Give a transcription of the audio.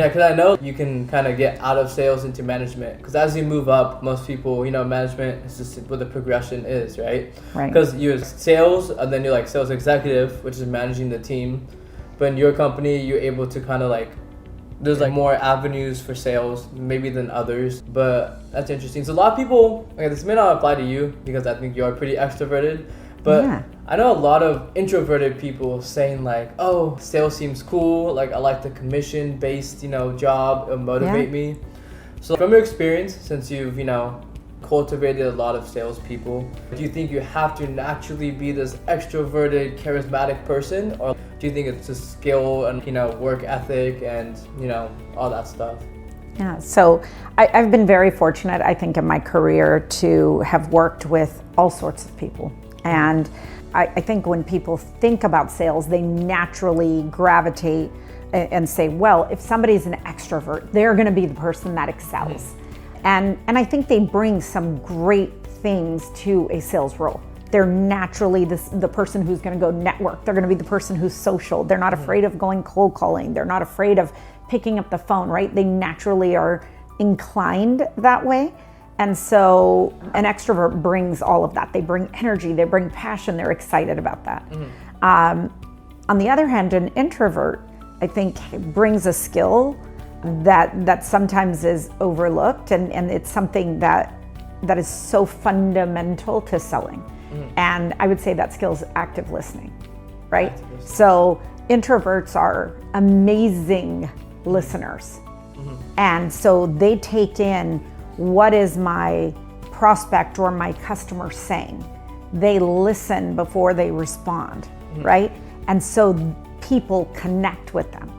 Yeah, because I know you can kind of get out of sales into management. Because as you move up, most people, management is just what the progression is, right? Right. Because you're sales, and then you're like sales executive, which is managing the team. But in your company, you're able to kind of there's more avenues for sales maybe than others. But that's interesting. So a lot of people, this may not apply to you because I think you're pretty extroverted. But yeah. I know a lot of introverted people saying oh, sales seems cool. I like the commission-based, job. It'll motivate me. So from your experience, since you've, cultivated a lot of salespeople, do you think you have to naturally be this extroverted, charismatic person? Or do you think it's a skill and, work ethic and, all that stuff? Yeah, so I've been very fortunate, I think, in my career to have worked with all sorts of people. And I think when people think about sales, they naturally gravitate and say, well, if somebody's an extrovert, they're going to be the person that excels. And I think they bring some great things to a sales role. They're naturally the person who's going to go network. They're going to be the person who's social. They're not afraid of going cold calling. They're not afraid of picking up the phone, right? They naturally are inclined that way. And so an extrovert brings all of that. They bring energy, they bring passion, they're excited about that. On the other hand, an introvert, I think, brings a skill that sometimes is overlooked, and it's something that is so fundamental to selling. And I would say that skill is active listening, right? So introverts are amazing listeners. And so they take in, what is my prospect or my customer saying? They listen before they respond, right? And so people connect with them.